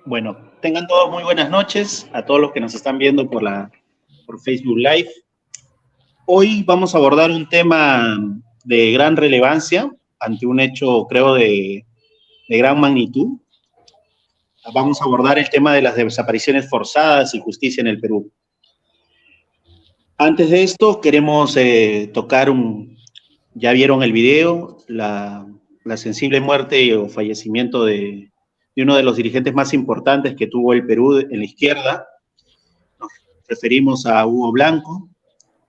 Bueno, tengan todos muy buenas noches a todos los que nos están viendo por Facebook Live. Hoy vamos a abordar un tema de gran relevancia ante un hecho, creo, de gran magnitud. Vamos a abordar el tema de las desapariciones forzadas y justicia en el Perú. Antes de esto, queremos tocar ya vieron el video, la sensible muerte o fallecimiento de uno de los dirigentes más importantes que tuvo el Perú en la izquierda. Nos referimos a Hugo Blanco,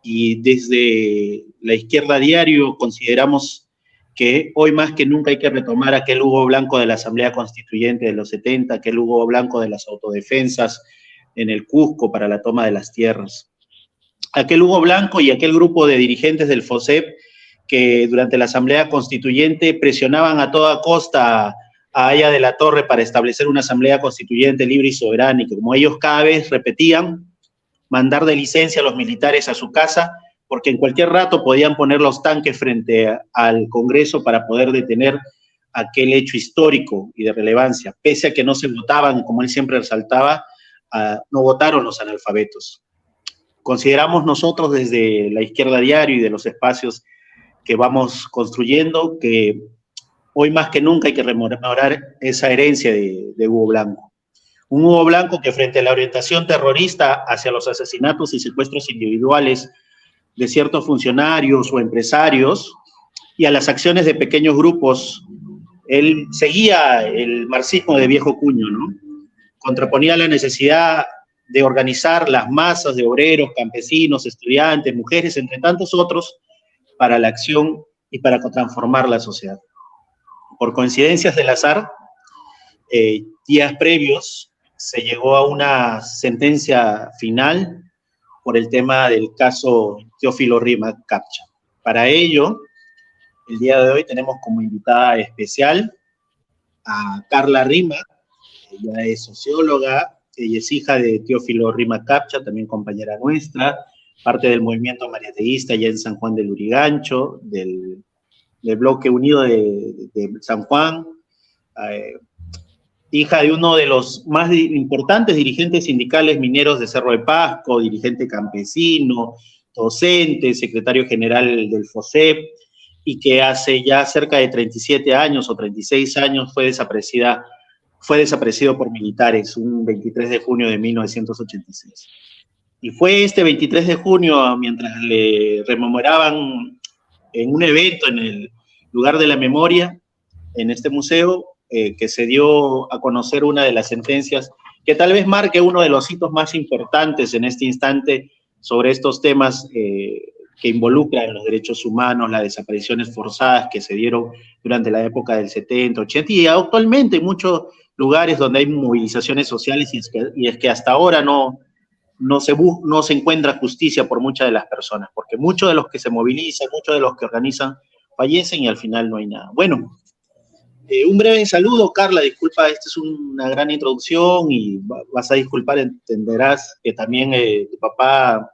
y desde la Izquierda Diario consideramos que hoy más que nunca hay que retomar aquel Hugo Blanco de la Asamblea Constituyente de los 70, aquel Hugo Blanco de las autodefensas en el Cusco para la toma de las tierras. Aquel Hugo Blanco y aquel grupo de dirigentes del FOSEP que durante la Asamblea Constituyente presionaban a toda costa a Aya de la Torre para establecer una Asamblea Constituyente libre y soberana, y que como ellos cada vez repetían, mandar de licencia a los militares a su casa, porque en cualquier rato podían poner los tanques frente al Congreso para poder detener aquel hecho histórico y de relevancia, pese a que no se votaban, como él siempre resaltaba, no votaron los analfabetos. Consideramos nosotros desde la Izquierda Diario y de los espacios que vamos construyendo que hoy más que nunca hay que rememorar esa herencia de Hugo Blanco. Un Hugo Blanco que frente a la orientación terrorista hacia los asesinatos y secuestros individuales de ciertos funcionarios o empresarios y a las acciones de pequeños grupos, él seguía el marxismo de viejo cuño, ¿no? Contraponía la necesidad de organizar las masas de obreros, campesinos, estudiantes, mujeres, entre tantos otros, para la acción y para transformar la sociedad. Por coincidencias del azar, días previos se llegó a una sentencia final por el tema del caso Teófilo Rima Capcha. Para ello, el día de hoy tenemos como invitada especial a Carla Rima. Ella es socióloga, ella es hija de Teófilo Rima Capcha, también compañera nuestra, parte del movimiento mariateísta allá en San Juan del Lurigancho, del Bloque Unido de San Juan, hija de uno de los más importantes dirigentes sindicales mineros de Cerro de Pasco, dirigente campesino, docente, secretario general del FOSEP, y que hace ya cerca de 37 años o 36 años fue desaparecido por militares, un 23 de junio de 1986. Y fue este 23 de junio, mientras le rememoraban en un evento en el lugar de la memoria, en este museo, que se dio a conocer una de las sentencias que tal vez marque uno de los hitos más importantes en este instante sobre estos temas que involucran los derechos humanos, las desapariciones forzadas que se dieron durante la época del 70, 80 y actualmente en muchos lugares donde hay movilizaciones sociales, y es que hasta ahora no se encuentra justicia por muchas de las personas, porque muchos de los que se movilizan, muchos de los que organizan fallecen y al final no hay nada. Bueno, un breve saludo, Carla, disculpa, esta es una gran introducción y vas a disculpar, entenderás que también tu papá,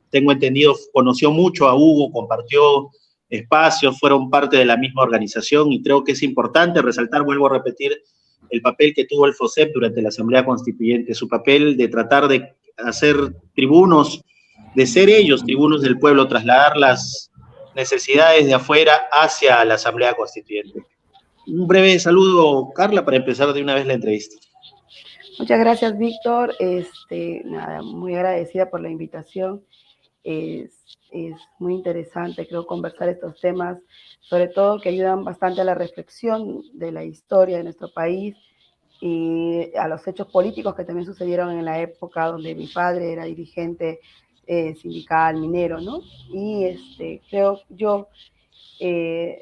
tengo entendido, conoció mucho a Hugo, compartió espacios, fueron parte de la misma organización, y creo que es importante resaltar, vuelvo a repetir, el papel que tuvo el FOSEP durante la Asamblea Constituyente, su papel de tratar de hacer tribunos, de ser ellos tribunos del pueblo, trasladar las necesidades de afuera hacia la Asamblea Constituyente. Un breve saludo, Carla, para empezar de una vez la entrevista. Muchas gracias, Víctor. Nada, muy agradecida por la invitación. Es muy interesante, creo, conversar estos temas, sobre todo que ayudan bastante a la reflexión de la historia de nuestro país y a los hechos políticos que también sucedieron en la época donde mi padre era dirigente sindical minero, ¿no? Y creo yo eh,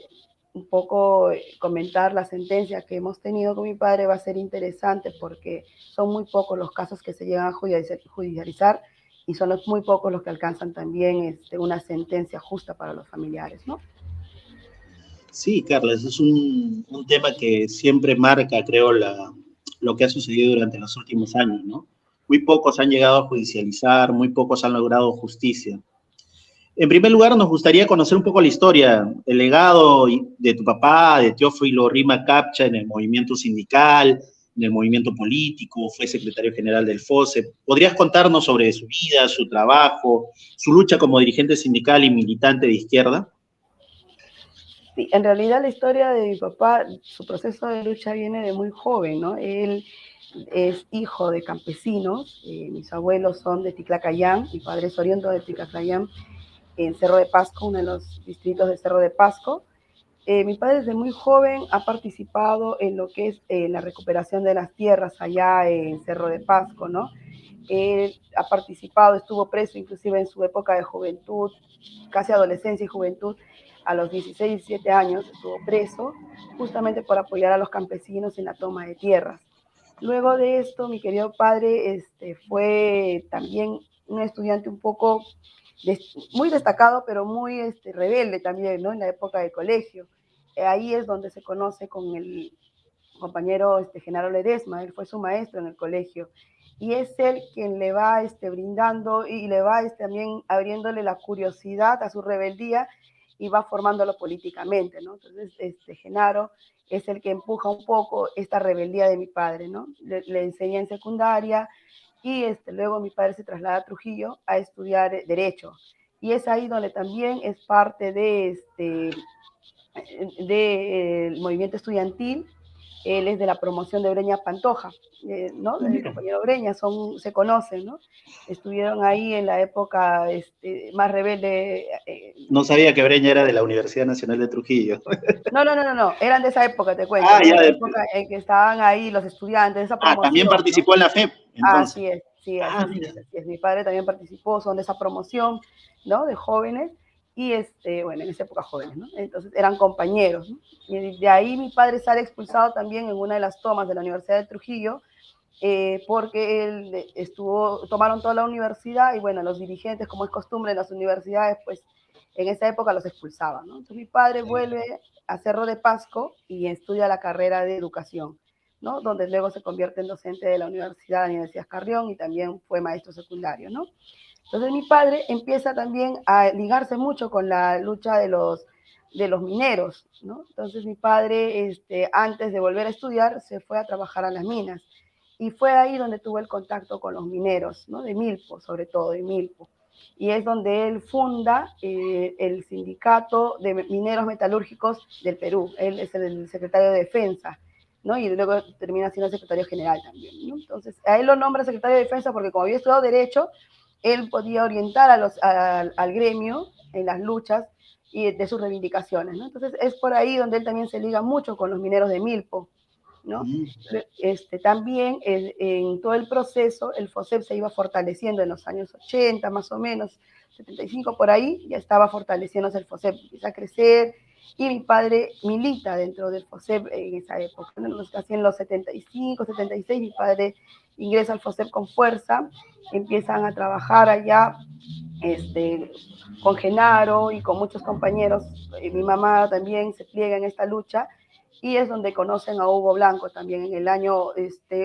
un poco comentar la sentencia que hemos tenido con mi padre va a ser interesante porque son muy pocos los casos que se llegan a judicializar y son muy pocos los que alcanzan también una sentencia justa para los familiares, ¿no? Sí, Carla, ese es un tema que siempre marca, creo, lo que ha sucedido durante los últimos años, ¿no? Muy pocos han llegado a judicializar, muy pocos han logrado justicia. En primer lugar, nos gustaría conocer un poco la historia, el legado de tu papá, de Teófilo Rima Capcha en el movimiento sindical, en el movimiento político, fue secretario general del FOSE. ¿Podrías contarnos sobre su vida, su trabajo, su lucha como dirigente sindical y militante de izquierda? Sí, en realidad la historia de mi papá, su proceso de lucha viene de muy joven, ¿no? Él es hijo de campesinos, mis abuelos son de Ticlacayán, mi padre es oriundo de Ticlacayán, en Cerro de Pasco, uno de los distritos de Cerro de Pasco. Mi padre desde muy joven ha participado en lo que es la recuperación de las tierras allá en Cerro de Pasco, ¿no? Él ha participado, estuvo preso inclusive en su época de juventud, casi adolescencia y juventud, a los 16, 17 años estuvo preso, justamente por apoyar a los campesinos en la toma de tierras. Luego de esto, mi querido padre fue también un estudiante un poco muy destacado, pero muy rebelde también, ¿no? En la época de colegio. Ahí es donde se conoce con el compañero Genaro Ledesma, él fue su maestro en el colegio. Y es él quien le va brindando y le va también abriéndole la curiosidad a su rebeldía y va formándolo políticamente, ¿no? Entonces, Genaro es el que empuja un poco esta rebeldía de mi padre, ¿no? Le enseña en secundaria y luego mi padre se traslada a Trujillo a estudiar Derecho. Y es ahí donde también es parte del movimiento estudiantil. Él es de la promoción de Breña Pantoja, ¿no? El compañero Breña, se conocen, ¿no? Estuvieron ahí en la época más rebelde. No sabía que Breña era de la Universidad Nacional de Trujillo. No, eran de esa época, te cuento, Ah, ¿no? ya. De la época en que estaban ahí los estudiantes, esa También promoción, ¿no? participó en la FEP, entonces. Así es, sí, Mira. así es. Mi padre también participó, son de esa promoción, ¿no? De jóvenes, y bueno, en esa época jóvenes, ¿no? Entonces eran compañeros, ¿no? Y de ahí mi padre sale expulsado también en una de las tomas de la Universidad de Trujillo, porque él tomaron toda la universidad y bueno, los dirigentes, como es costumbre en las universidades, pues en esa época los expulsaban, ¿no? Entonces mi padre vuelve a Cerro de Pasco y estudia la carrera de educación, ¿no? Donde luego se convierte en docente de la Universidad Carrión y también fue maestro secundario, ¿no? Entonces mi padre empieza también a ligarse mucho con la lucha de los mineros, ¿no? Entonces mi padre, antes de volver a estudiar, se fue a trabajar a las minas y fue ahí donde tuvo el contacto con los mineros, ¿no? De Milpo, sobre todo de Milpo. Y es donde él funda el sindicato de mineros metalúrgicos del Perú. Él es el secretario de Defensa, ¿no? Y luego termina siendo secretario general también, ¿no? Entonces, a él lo nombra secretario de Defensa porque como había estudiado Derecho, él podía orientar al gremio en las luchas y de sus reivindicaciones, ¿no? Entonces, es por ahí donde él también se liga mucho con los mineros de Milpo, ¿no? También en todo el proceso el FOSEP se iba fortaleciendo en los años 80 más o menos, 75 por ahí, ya estaba fortaleciéndose el FOSEP, empieza a crecer y mi padre milita dentro del FOSEP en esa época, ¿no? Casi en los 75, 76 mi padre ingresa al FOSEP con fuerza, empiezan a trabajar allá con Genaro y con muchos compañeros, mi mamá también se pliega en esta lucha y es donde conocen a Hugo Blanco también en el año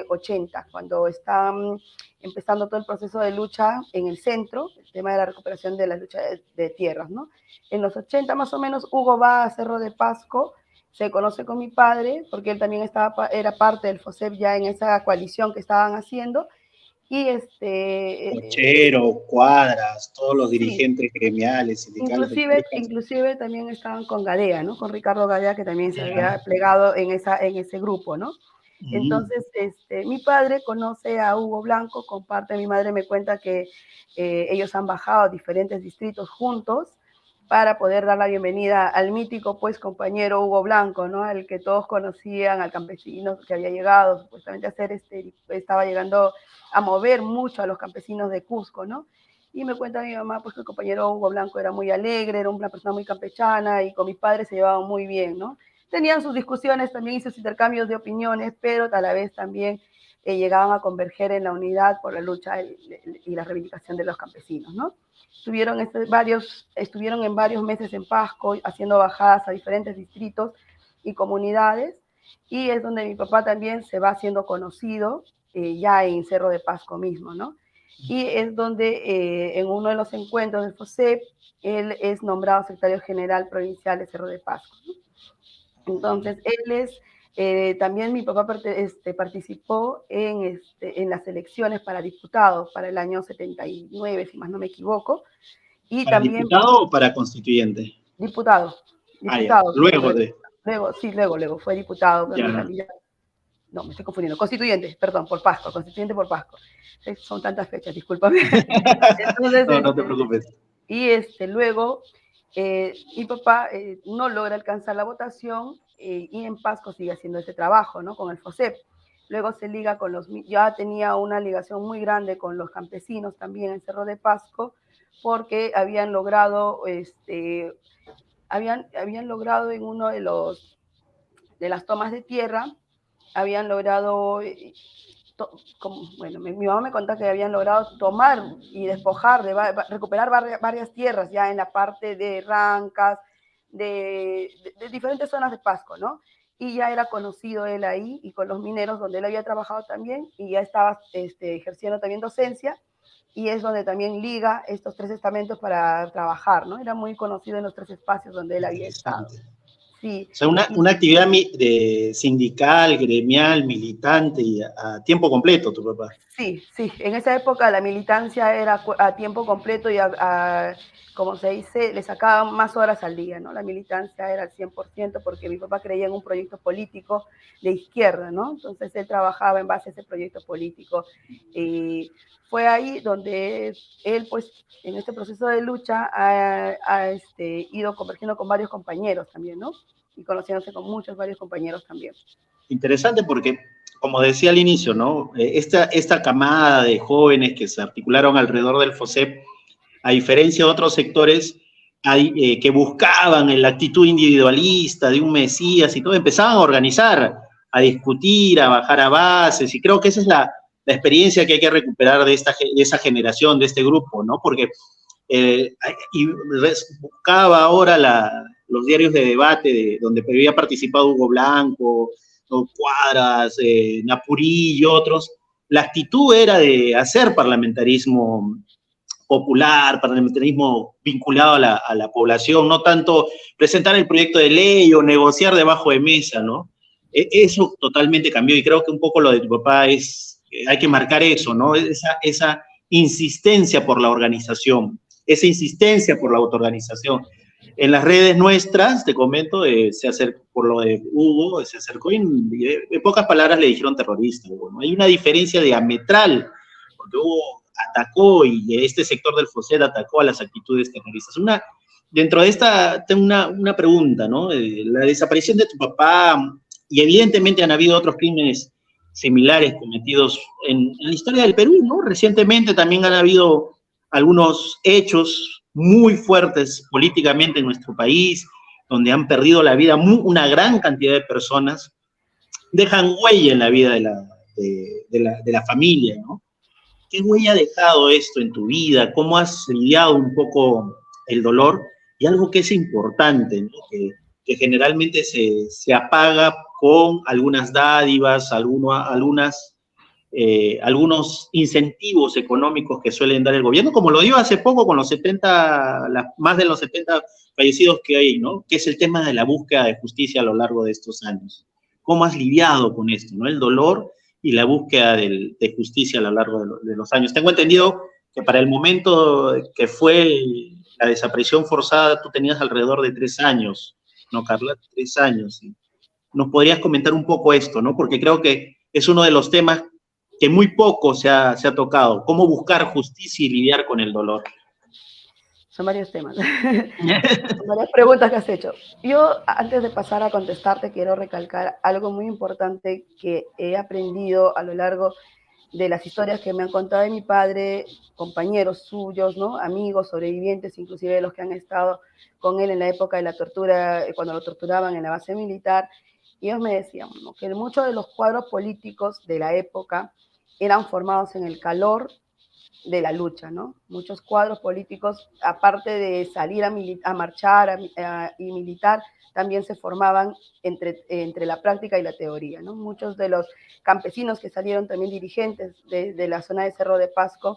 80, cuando están empezando todo el proceso de lucha en el centro, el tema de la recuperación de la lucha de tierras, ¿no? En los 80 más o menos Hugo va a Cerro de Pasco, se conoce con mi padre, porque él también era parte del FOSEP ya en esa coalición que estaban haciendo, Y Cochero, Cuadras, todos los sí, dirigentes gremiales, sindicales del Perú. inclusive también estaban con Gadea, ¿no? Con Ricardo Gadea, que también se había Ya. plegado en ese grupo, ¿no? Mm. Entonces, mi padre conoce a Hugo Blanco, comparte, mi madre me cuenta que ellos han bajado a diferentes distritos juntos para poder dar la bienvenida al mítico, pues, compañero Hugo Blanco, ¿no? El que todos conocían, al campesino que había llegado, supuestamente a hacer, estaba llegando a mover mucho a los campesinos de Cusco, ¿no? Y me cuenta mi mamá, pues, que el compañero Hugo Blanco era muy alegre, era una persona muy campechana y con mi padre se llevaban muy bien, ¿no? Tenían sus discusiones también y sus intercambios de opiniones, pero a la vez también llegaban a converger en la unidad por la lucha y la reivindicación de los campesinos, ¿no? Estuvieron en varios meses en Pasco haciendo bajadas a diferentes distritos y comunidades, y es donde mi papá también se va haciendo conocido, ya en Cerro de Pasco mismo, ¿no? Y es donde en uno de los encuentros del FOSEP, él es nombrado secretario general provincial de Cerro de Pasco, ¿no? Entonces, también mi papá participó en las elecciones para diputados para el año 79, si más no me equivoco, y ¿Para también diputado o para constituyente? diputado, Ah, ya. diputado, sí, Luego de. luego fue diputado también Ya. candidato. No, me estoy confundiendo, constituyente, perdón, por Pasco, constituyente por Pasco. Son tantas fechas, discúlpame. Entonces, No, no te preocupes. y luego mi papá no logra alcanzar la votación y en Pasco sigue haciendo ese trabajo, ¿no? Con el FOSEP. Luego se liga con ya tenía una ligación muy grande con los campesinos también en Cerro de Pasco, porque habían logrado, habían logrado en uno de las tomas de tierra, habían logrado bueno, mi mamá me contó que habían logrado tomar y despojar, recuperar varias tierras ya en la parte de Rancas, de diferentes zonas de Pasco, ¿no? Y ya era conocido él ahí y con los mineros donde él había trabajado también y ya estaba ejerciendo también docencia y es donde también liga estos tres estamentos para trabajar, ¿no? Era muy conocido en los tres espacios donde él había estado. Interesante. Sí. O sea, una actividad de sindical, gremial, militante y a tiempo completo, tu papá. Sí, sí, en esa época la militancia era a tiempo completo y como se dice, le sacaban más horas al día, ¿no? La militancia era al 100% porque mi papá creía en un proyecto político de izquierda, ¿no? Entonces él trabajaba en base a ese proyecto político. Y fue ahí donde él, pues, en este proceso de lucha ha ido convergiendo con varios compañeros también, ¿no? Y conociéndose con varios compañeros también. Interesante porque, como decía al inicio, ¿no? Esta camada de jóvenes que se articularon alrededor del FOSEP, a diferencia de otros sectores que buscaban en la actitud individualista de un mesías y todo, empezaban a organizar, a discutir, a bajar a bases, y creo que esa es la experiencia que hay que recuperar de esa generación, de este grupo, ¿no? Porque y buscaba ahora los diarios de debate donde había participado Hugo Blanco, Cuadras, Napurí y otros. La actitud era de hacer parlamentarismo popular, parlamentarismo vinculado a la población, no tanto presentar el proyecto de ley o negociar debajo de mesa, ¿no? Eso totalmente cambió y creo que un poco lo de tu papá hay que marcar eso, ¿no? Esa insistencia por la organización, esa insistencia por la autoorganización. En las redes nuestras, te comento, se acercó, por lo de Hugo, se acercó y en pocas palabras le dijeron terrorista. ¿No? Hay una diferencia diametral, porque Hugo atacó y este sector del FOSET atacó a las actitudes terroristas. Dentro de esta, tengo una pregunta, ¿no? La desaparición de tu papá, y evidentemente han habido otros crímenes similares cometidos en la historia del Perú, ¿no? Recientemente también han habido algunos hechos muy fuertes políticamente en nuestro país, donde han perdido la vida una gran cantidad de personas, dejan huella en la vida de la familia, ¿no? ¿Qué huella ha dejado esto en tu vida? ¿Cómo has lidiado un poco el dolor? Y algo que es importante, ¿no? que generalmente se apaga con algunas dádivas, algunos incentivos económicos que suelen dar el gobierno, como lo dio hace poco con los más de los 70 fallecidos que hay, ¿no? Que es el tema de la búsqueda de justicia a lo largo de estos años. ¿Cómo has lidiado con esto, ¿no? El dolor y la búsqueda de justicia a lo largo de los años. Tengo entendido que para el momento que fue la desaparición forzada, tú tenías alrededor de 3 años, ¿no, Carla? 3 años. ¿Sí? ¿Nos podrías comentar un poco esto, no? Porque creo que es uno de los temas que muy poco se ha tocado, cómo buscar justicia y lidiar con el dolor. Son varios temas, son varias preguntas que has hecho. Yo, antes de pasar a contestarte, quiero recalcar algo muy importante que he aprendido a lo largo de las historias que me han contado de mi padre, compañeros suyos, ¿no? Amigos, sobrevivientes, inclusive los que han estado con él en la época de la tortura, cuando lo torturaban en la base militar. Y ellos me decían, ¿no?, que muchos de los cuadros políticos de la época eran formados en el calor de la lucha, ¿no? Muchos cuadros políticos, aparte de salir a marchar y militar, también se formaban entre la práctica y la teoría, ¿no? Muchos de los campesinos que salieron también dirigentes de la zona de Cerro de Pasco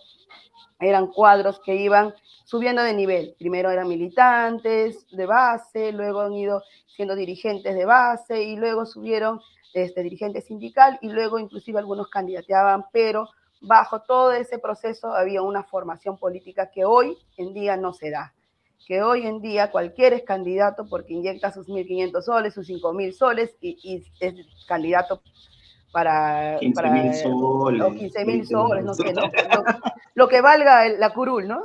eran cuadros que iban subiendo de nivel. Primero eran militantes de base, luego han ido siendo dirigentes de base y luego subieron dirigente sindical y luego inclusive algunos candidateaban, pero bajo todo ese proceso había una formación política que hoy en día no se da. Que hoy en día cualquier es candidato porque inyecta sus 1.500 soles, sus 5.000 soles y es candidato para 15.000 o soles, 15.000 soles, 20.000 no sé, soles. ¿no? Lo que valga la curul, ¿no?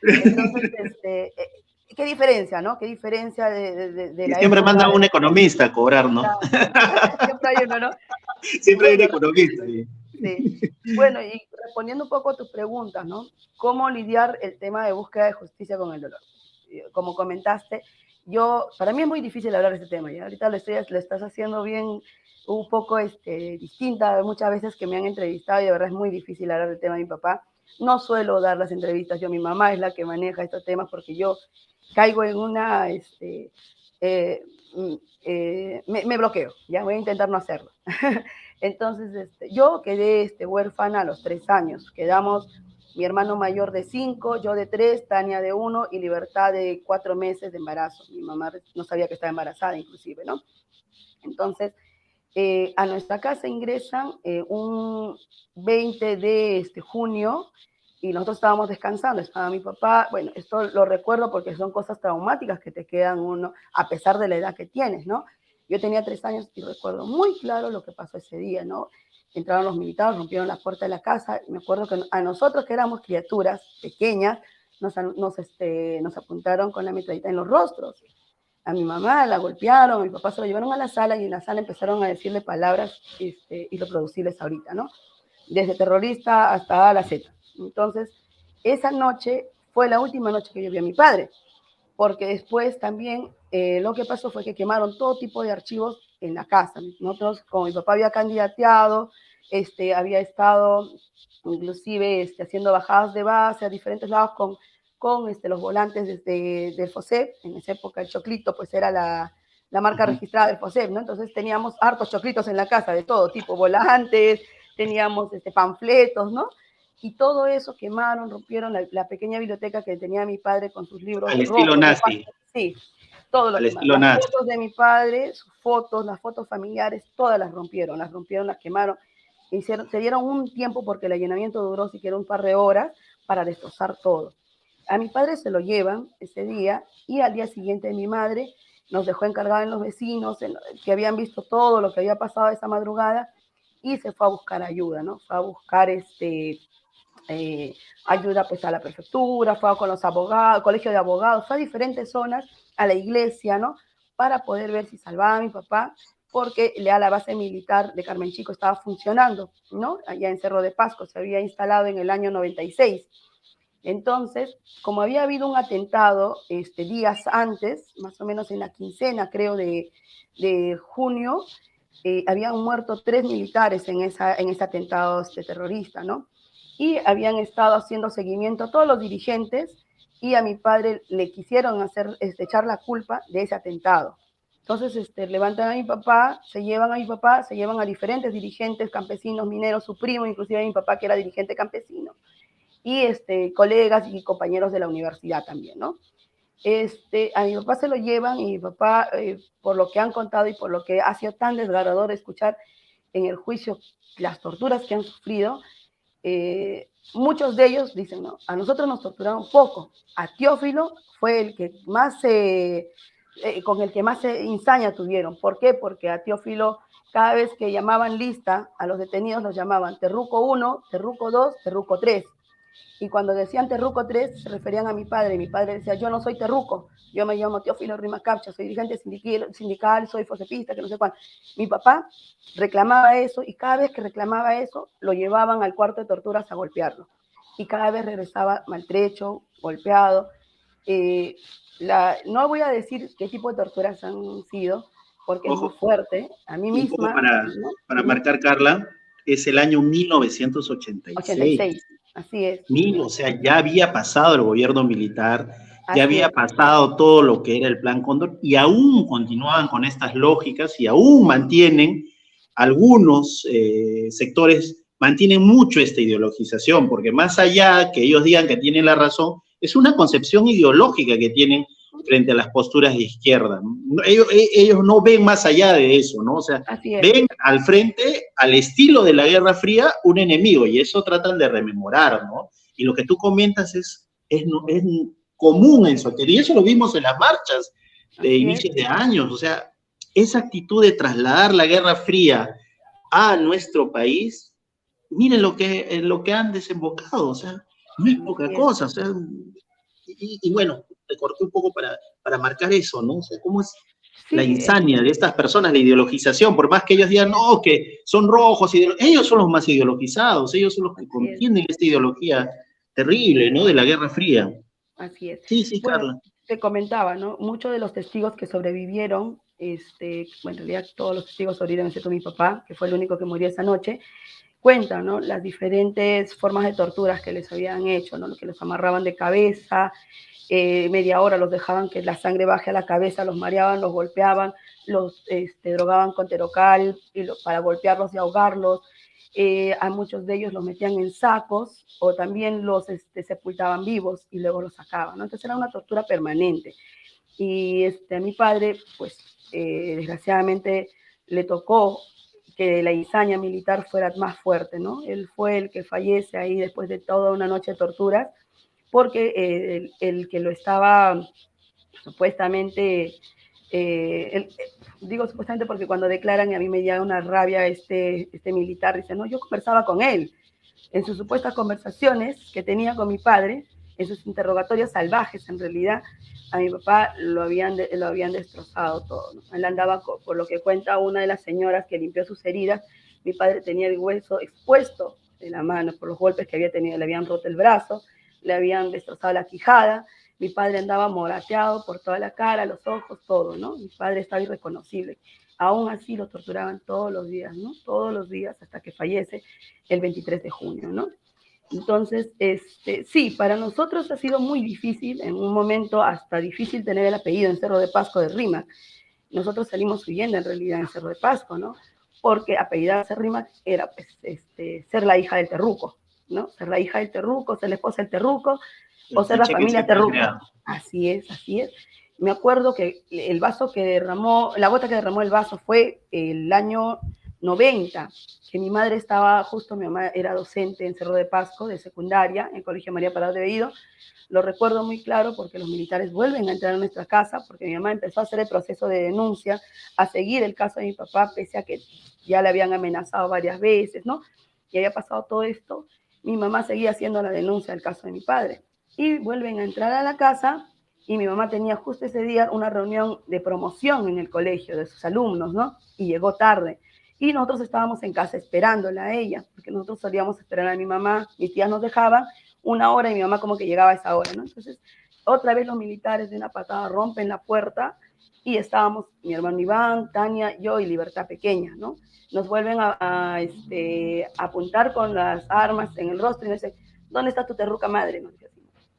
Entonces, ¿qué diferencia, no? ¿Qué diferencia de Y la siempre época? mandan un economista a cobrar, ¿no? Siempre hay uno, ¿no? Siempre hay un Bueno, economista. sí. Bueno, y respondiendo un poco a tus preguntas, ¿no? ¿Cómo lidiar el tema de búsqueda de justicia con el dolor? Como comentaste, para mí es muy difícil hablar de este tema, ¿ya? Ahorita lo estás haciendo bien, un poco distinta muchas veces que me han entrevistado y de verdad es muy difícil hablar del tema de mi papá. No suelo dar las entrevistas, mi mamá es la que maneja estos temas porque yo caigo en me bloqueo, ya voy a intentar no hacerlo. Entonces, yo quedé huérfana a los 3 años. Quedamos mi hermano mayor de 5, yo de 3, Tania de 1 y Libertad de 4 meses de embarazo. Mi mamá no sabía que estaba embarazada, inclusive, ¿no? Entonces, a nuestra casa ingresan un 20 de junio y nosotros estábamos descansando. Estaba mi papá, bueno, esto lo recuerdo porque son cosas traumáticas que te quedan uno a pesar de la edad que tienes, ¿no? Yo tenía 3 años y recuerdo muy claro lo que pasó ese día, ¿no? Entraron los militares, rompieron la puerta de la casa. Me acuerdo que a nosotros que éramos criaturas pequeñas, nos apuntaron con la metralleta en los rostros. A mi mamá la golpearon, a mi papá se lo llevaron a la sala y en la sala empezaron a decirle palabras irreproducibles ahorita, ¿no? Desde terrorista hasta A la Z. Entonces, esa noche fue la última noche que yo vi a mi padre, porque después también lo que pasó fue que quemaron todo tipo de archivos en la casa. Nosotros, como mi papá había candidateado, había estado inclusive haciendo bajadas de base a diferentes lados con los volantes del FOSEP. En esa época el choclito pues era la marca registrada del FOSEP, ¿no? Entonces teníamos hartos choclitos en la casa de todo tipo, volantes, teníamos panfletos, ¿no? Y todo eso quemaron, rompieron la pequeña biblioteca que tenía mi padre con sus libros Al estilo rojos, de nazi. pasta. Sí, todo lo Al quemaron. estilo Las nazi. fotos de mi padre, sus fotos, las fotos familiares, todas las rompieron, las quemaron. Se dieron un tiempo porque el allanamiento duró siquiera un par de horas para destrozar todo. A mi padre se lo llevan ese día y al día siguiente mi madre nos dejó encargada en los vecinos que habían visto todo lo que había pasado esa madrugada y se fue a buscar ayuda, ¿no? Fue a buscar ayuda pues a la prefectura, fue con los abogados, colegio de abogados, fue a diferentes zonas, a la iglesia, ¿no? Para poder ver si salvaba a mi papá, porque ya la base militar de Carmen Chico estaba funcionando, ¿no? Allá en Cerro de Pasco, se había instalado en el año 96. Entonces, como había habido un atentado días antes, más o menos en la quincena, creo, de junio, habían muerto 3 militares en ese atentado terrorista, ¿no? Y habían estado haciendo seguimiento a todos los dirigentes y a mi padre le quisieron echar la culpa de ese atentado. Entonces, levantan a mi papá, se llevan a diferentes dirigentes campesinos, mineros, su primo, inclusive a mi papá que era dirigente campesino, y colegas y compañeros de la universidad también, ¿no? A mi papá se lo llevan y mi papá, por lo que han contado y por lo que ha sido tan desgarrador escuchar, en el juicio las torturas que han sufrido, muchos de ellos dicen, no, a nosotros nos torturaron poco, a Teófilo fue el que más, con el que más insaña tuvieron. ¿Por qué? Porque a Teófilo cada vez que llamaban lista a los detenidos los llamaban Terruco 1, Terruco 2, Terruco 3. Y cuando decían Terruco 3 se referían a mi padre. Mi padre decía, yo no soy Terruco, yo me llamo Teófilo Rimacapcha, soy dirigente sindical, soy fosepista, que no sé cuál. Mi papá reclamaba eso y cada vez que reclamaba eso lo llevaban al cuarto de torturas a golpearlo. Y cada vez regresaba maltrecho, golpeado. No voy a decir qué tipo de torturas han sido, porque Ojo, es muy fuerte. A mí un poco misma, ¿no? para marcar, Carla, es el año 1986. 86, así es. O sea, ya había pasado el gobierno militar, ya Así había es. pasado todo lo que era el Plan Cóndor y aún continuaban con estas lógicas y aún mantienen algunos sectores, mantienen mucho esta ideologización, porque más allá que ellos digan que tienen la razón, es una concepción ideológica que tienen frente a las posturas de izquierda. Ellos no ven más allá de eso, ¿no? O sea, ven al frente, al estilo de la Guerra Fría, un enemigo, y eso tratan de rememorar, ¿no? Y lo que tú comentas es común en Sotería, y eso lo vimos en las marchas de inicios de años, o sea, esa actitud de trasladar la Guerra Fría a nuestro país, miren lo que han desembocado, o sea, no es poca cosa, o sea, y bueno, te corté un poco para marcar eso, ¿no? O sea, cómo es la insania de estas personas, la ideologización, por más que ellos digan, no, que son rojos, ellos son los más ideologizados, ellos son los que contienen esta ideología terrible, ¿no? De la Guerra Fría. Así es. Sí, sí, bueno, Carla. te comentaba, ¿no? Muchos de los testigos que sobrevivieron, bueno, en realidad todos los testigos sobrevivieron, excepto mi papá, que fue el único que murió esa noche, cuentan, ¿no? Las diferentes formas de torturas que les habían hecho, ¿no? Que los amarraban de cabeza, media hora los dejaban que la sangre baje a la cabeza, los mareaban, los golpeaban, los drogaban con terocal para golpearlos y ahogarlos. A muchos de ellos los metían en sacos o también los sepultaban vivos y luego los sacaban, ¿no? Entonces era una tortura permanente. Y a mi padre, pues desgraciadamente le tocó que la hazaña militar fuera más fuerte, ¿no? Él fue el que fallece ahí después de toda una noche de torturas, porque el que lo estaba supuestamente, digo supuestamente porque cuando declaran y a mí me llega una rabia este militar, dice, no, yo conversaba con él, en sus supuestas conversaciones que tenía con mi padre, en sus interrogatorios salvajes en realidad, a mi papá lo habían destrozado todo, ¿no? Él andaba, por lo que cuenta una de las señoras que limpió sus heridas, mi padre tenía el hueso expuesto de la mano por los golpes que había tenido, le habían roto el brazo, le habían destrozado la quijada, mi padre andaba morateado por toda la cara, los ojos, todo, ¿no? Mi padre estaba irreconocible. Aún así lo torturaban todos los días, ¿no? Todos los días hasta que fallece el 23 de junio, ¿no? Entonces, sí, para nosotros ha sido muy difícil, en un momento hasta difícil tener el apellido en Cerro de Pasco de Rímac. Nosotros salimos huyendo en realidad en Cerro de Pasco, ¿no? Porque apellidarse Rímac era pues, ser la hija del terruco, ¿no? Ser la hija del terruco, ser la esposa del terruco, o ser la familia terruco. Así es, así es. Me acuerdo que el vaso que derramó, la gota que derramó el vaso fue el año 90, que mi madre estaba, justo mi mamá era docente en Cerro de Pasco, de secundaria, en el Colegio María Parado de Bellido. Lo recuerdo muy claro porque los militares vuelven a entrar a nuestra casa, porque mi mamá empezó a hacer el proceso de denuncia, a seguir el caso de mi papá, pese a que ya le habían amenazado varias veces, ¿no? Y había pasado todo esto, mi mamá seguía haciendo la denuncia del caso de mi padre. Y vuelven a entrar a la casa y mi mamá tenía justo ese día una reunión de promoción en el colegio de sus alumnos, ¿no? Y llegó tarde. Y nosotros estábamos en casa esperándola a ella, porque nosotros solíamos esperar a mi mamá, mis tías nos dejaban una hora y mi mamá como que llegaba a esa hora, ¿no? Entonces, otra vez los militares de una patada rompen la puerta y estábamos mi hermano Iván, Tania, yo y Libertad Pequeña, ¿no? Nos vuelven a apuntar con las armas en el rostro y nos dicen, ¿dónde está tu terruca madre? Nos dicen,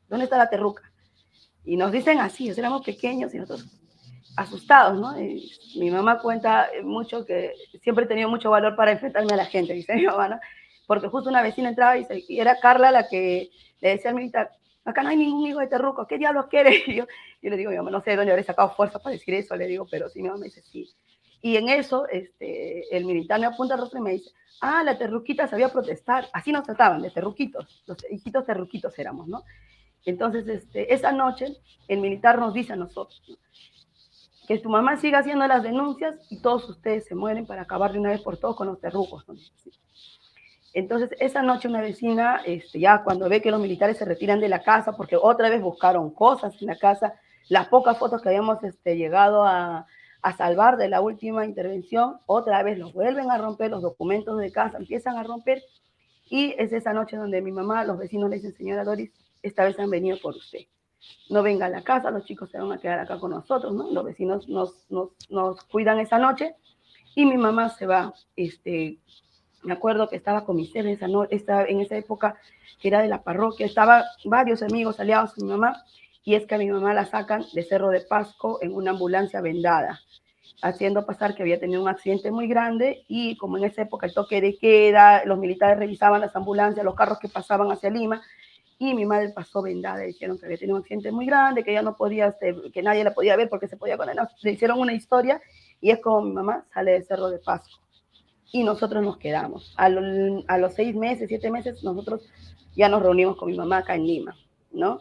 ¿dónde está la terruca? Y nos dicen así, éramos pequeños y nosotros asustados, ¿no? Y mi mamá cuenta mucho que siempre he tenido mucho valor para enfrentarme a la gente, dice mi mamá, ¿no? Porque justo una vecina entraba y era Carla la que le decía al militar, acá no hay ningún hijo de terruco, ¿qué diablos quiere? Y yo le digo, mi mamá, no sé de dónde habré sacado fuerza para decir eso, le digo, pero sí, mi mamá me dice, sí. Y en eso, el militar me apunta al rostro y me dice, ah, la terruquita sabía protestar. Así nos trataban, de terruquitos. Los hijitos terruquitos éramos, ¿no? Entonces, esa noche, el militar nos dice a nosotros, ¿no?, que tu mamá siga haciendo las denuncias y todos ustedes se mueren para acabar de una vez por todos con los terrucos, ¿no? Entonces, esa noche una vecina, ya cuando ve que los militares se retiran de la casa, porque otra vez buscaron cosas en la casa, las pocas fotos que habíamos llegado a salvar de la última intervención, otra vez los vuelven a romper, los documentos de casa empiezan a romper, y es esa noche donde mi mamá, los vecinos le dicen, señora Doris, esta vez han venido por usted. No venga a la casa, los chicos se van a quedar acá con nosotros, ¿no? Los vecinos nos cuidan esa noche, y mi mamá se va. Me acuerdo que estaba con mi ser en esa época, que era de la parroquia, estaba varios amigos aliados a mi mamá, y es que a mi mamá la sacan de Cerro de Pasco en una ambulancia vendada, haciendo pasar que había tenido un accidente muy grande, y como en esa época el toque de queda, los militares revisaban las ambulancias, los carros que pasaban hacia Lima, y mi madre pasó vendada, dijeron que había tenido un accidente muy grande, que ella no podía, que nadie la podía ver porque se podía condenar, le hicieron una historia, y es como mi mamá sale de Cerro de Pasco. Y nosotros nos quedamos. A los 6 meses, 7 meses, nosotros ya nos reunimos con mi mamá acá en Lima, ¿no?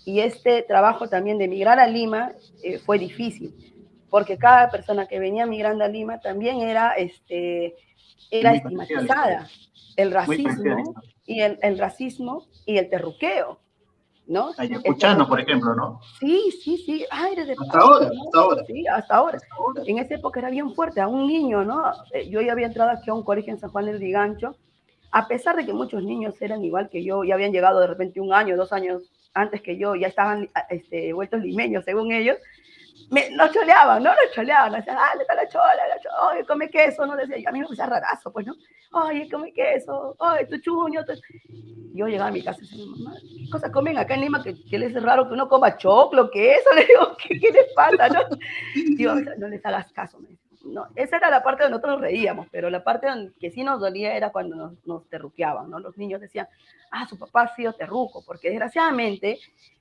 Y este trabajo también de emigrar a Lima fue difícil, porque cada persona que venía migrando a Lima también era estigmatizada. El racismo el racismo y el terruqueo, ¿no? Ayacuchano, por ejemplo, ¿no? Sí, sí, sí. Ah, eres de Hasta Pasco, ahora, ¿no? hasta ahora. Sí, hasta ahora. Hasta ahora. En esa época era bien fuerte, a un niño, ¿no? Yo ya había entrado aquí a un colegio en San Juan del Vigancho, a pesar de que muchos niños eran igual que yo, ya habían llegado de repente 1 año, 2 años antes que yo, ya estaban vueltos limeños según ellos, nos choleaban, ¿no? Nos choleaban, nos decían, dale, está la chola, oye, come queso, ¿no? Decía, a mí me parecía rarazo, pues, ¿no? Oye, come queso, oye, tu chuño. Yo llegaba a mi casa y decía, mamá, ¿qué cosas comen acá en Lima que les es raro que uno coma choclo, queso? Le digo, ¿qué les pasa, no? Digo, no les hagas caso, me dice. No, esa era la parte donde nosotros reíamos, pero la parte que sí nos dolía era cuando nos terruqueaban, ¿no? Los niños decían, ah, su papá ha sido terruco, porque desgraciadamente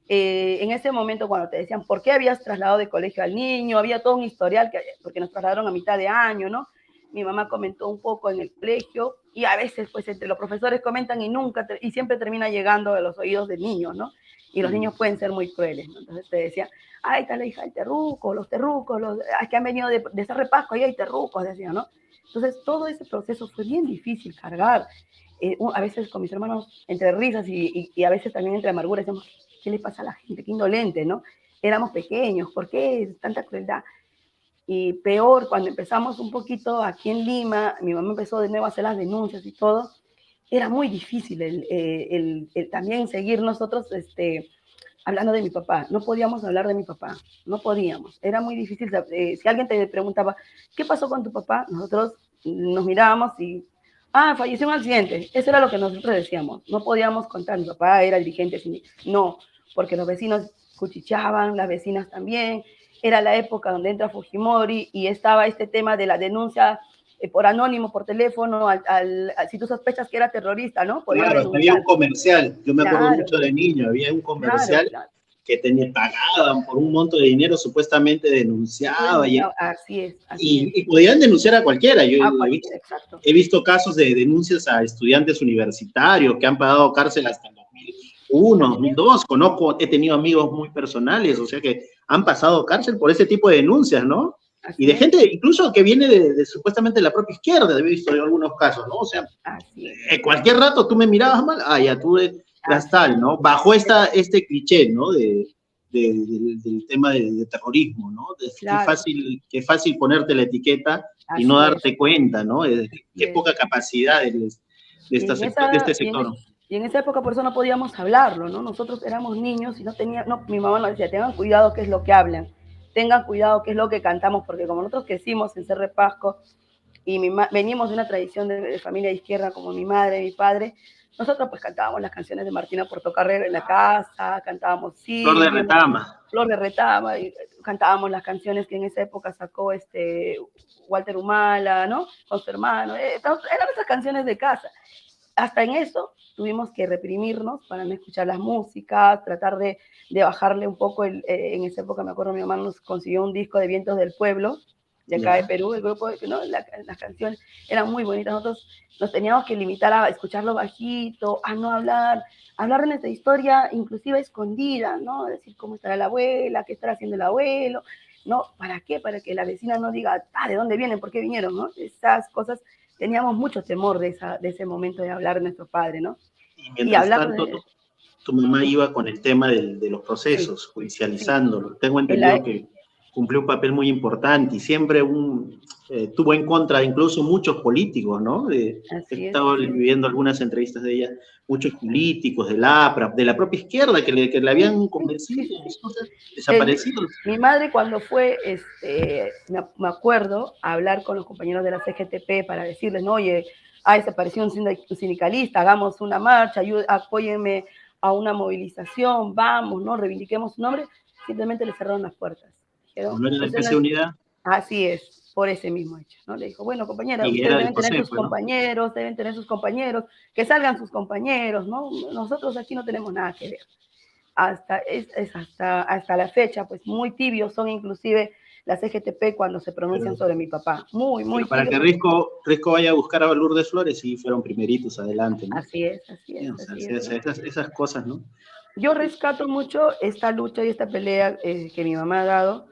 en ese momento cuando te decían por qué habías trasladado de colegio al niño, había todo un historial, porque nos trasladaron a mitad de año, ¿no? Mi mamá comentó un poco en el colegio, y a veces pues entre los profesores comentan y siempre termina llegando a los oídos del niño, ¿no? Y los niños pueden ser muy crueles, ¿no? Entonces te decía, ay, está la hija del terruco, los terrucos, que han venido de Cerro de Pasco, ahí hay terrucos, decía, ¿no? Entonces todo ese proceso fue bien difícil cargar. A veces con mis hermanos, entre risas y a veces también entre amargura, decíamos, ¿qué le pasa a la gente? Qué indolente, ¿no? Éramos pequeños, ¿por qué tanta crueldad? Y peor, cuando empezamos un poquito aquí en Lima, mi mamá empezó de nuevo a hacer las denuncias y todo, era muy difícil el también seguir nosotros hablando de mi papá. No podíamos hablar de mi papá, no podíamos. Era muy difícil. Si alguien te preguntaba, ¿qué pasó con tu papá? Nosotros nos mirábamos y, falleció en un accidente. Eso era lo que nosotros decíamos. No podíamos contar, mi papá era dirigente sindical. No, porque los vecinos cuchicheaban, las vecinas también. Era la época donde entra Fujimori y estaba este tema de la denuncia por anónimo, por teléfono, si tú sospechas que era terrorista, ¿no? Podías Claro, había denunciar. un comercial, yo me acuerdo Claro, mucho de niño, había un claro, comercial claro. que pagaban por un monto de dinero, supuestamente denunciaba, Así es, así es. y podían denunciar a cualquiera. Yo Exacto. he visto casos de denuncias a estudiantes universitarios que han pagado cárcel hasta el 2001, 2002. Conozco, he tenido amigos muy personales, o sea que han pasado cárcel por ese tipo de denuncias, ¿no? Así Y de es, gente incluso que viene de supuestamente la propia izquierda, he visto en algunos casos, ¿no? O sea, así es. cualquier rato tú me mirabas mal, ya tú eras tal, ¿no? Bajo este cliché, ¿no? Del tema de terrorismo, ¿no? Claro, Qué fácil ponerte la etiqueta y no así es. darte cuenta, ¿no? Qué Es. poca capacidad de Y en este esa, sector. y en esa época por eso no podíamos hablarlo, ¿no? Nosotros éramos niños y mi mamá nos decía, tengan cuidado qué es lo que hablan, tengan cuidado qué es lo que cantamos, porque como nosotros crecimos en Cerro de Pasco y venimos de una tradición de familia de izquierda como mi madre, mi padre, nosotros pues cantábamos las canciones de Martina Portocarrero en la casa, cantábamos Flor de Silvio, retama. Flor de Retama, y cantábamos las canciones que en esa época sacó Walter Humala, ¿no? Con su hermano, eran esas canciones de casa. Hasta en eso tuvimos que reprimirnos para no escuchar las músicas, tratar de bajarle un poco, en esa época me acuerdo mi mamá nos consiguió un disco de Vientos del Pueblo, de acá de Perú, el grupo, ¿no? Las canciones eran muy bonitas. Nosotros nos teníamos que limitar a escucharlo bajito, a no hablar de nuestra historia, inclusive escondida, ¿no? Decir cómo estará la abuela, qué estará haciendo el abuelo, ¿no? ¿Para qué? Para que la vecina no diga, ¿de dónde vienen? ¿Por qué vinieron? ¿No? Esas cosas, teníamos mucho temor de ese momento de hablar de nuestro padre, ¿no? Y mientras tanto, tu mamá iba con el tema de los procesos, sí, judicializándolo. Sí. Tengo entendido que cumplió un papel muy importante y siempre tuvo en contra incluso muchos políticos, ¿no? He estado viviendo algunas entrevistas de ella, muchos políticos del APRA, de la propia izquierda, que le habían convencido, desaparecidos. Mi madre cuando fue, me acuerdo, a hablar con los compañeros de la CGTP para decirles, no, oye, desapareció un sindicalista, hagamos una marcha, apóyenme a una movilización, vamos, ¿no? Reivindiquemos su nombre, simplemente le cerraron las puertas. Dijeron, ¿no era del PC Unidad? Así es, por ese mismo hecho, ¿no? Le dijo, bueno, compañera, y ustedes deben tener sus compañeros, deben tener sus compañeros, que salgan sus compañeros, ¿no? Nosotros aquí no tenemos nada que ver. Hasta la fecha, pues muy tibios son inclusive las CGTP cuando se pronuncian sobre mi papá. Muy pero para que Risco vaya a buscar a Lourdes Flores, sí fueron primeritos adelante, ¿no? Así es. Esas cosas, ¿no? Yo rescato mucho esta lucha y esta pelea que mi mamá ha dado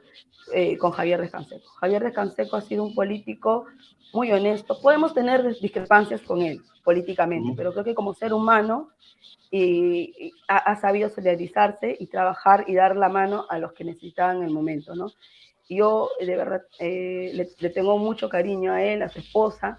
con Javier Rescanseco. Javier Rescanseco ha sido un político muy honesto. Podemos tener discrepancias con él políticamente, pero creo que como ser humano y ha sabido solidarizarse y trabajar y dar la mano a los que necesitaban en el momento, ¿no? Yo de verdad le tengo mucho cariño a él, a su esposa,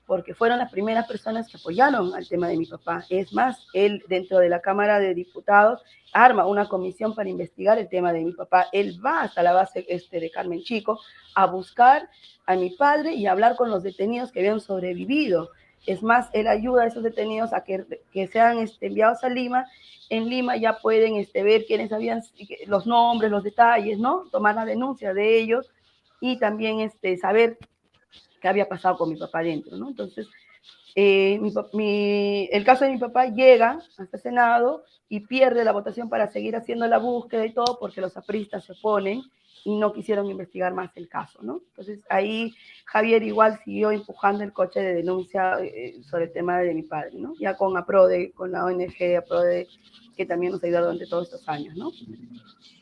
porque fueron las primeras personas que apoyaron al tema de mi papá. Es más, él dentro de la Cámara de Diputados arma una comisión para investigar el tema de mi papá. Él va hasta la base de Carmen Chico a buscar a mi padre y a hablar con los detenidos que habían sobrevivido. Es más, él ayuda a esos detenidos a que sean enviados a Lima. En Lima ya pueden ver quiénes habían, los nombres, los detalles, ¿no? Tomar la denuncia de ellos y también saber qué había pasado con mi papá adentro, ¿no? Entonces, el caso de mi papá llega hasta el Senado y pierde la votación para seguir haciendo la búsqueda y todo porque los apristas se oponen y no quisieron investigar más el caso, ¿no? Entonces ahí Javier igual siguió empujando el coche de denuncia sobre el tema de mi padre, ¿no? Ya con APRODE, con la ONG APRODE, que también nos ha ayudado durante todos estos años, ¿no?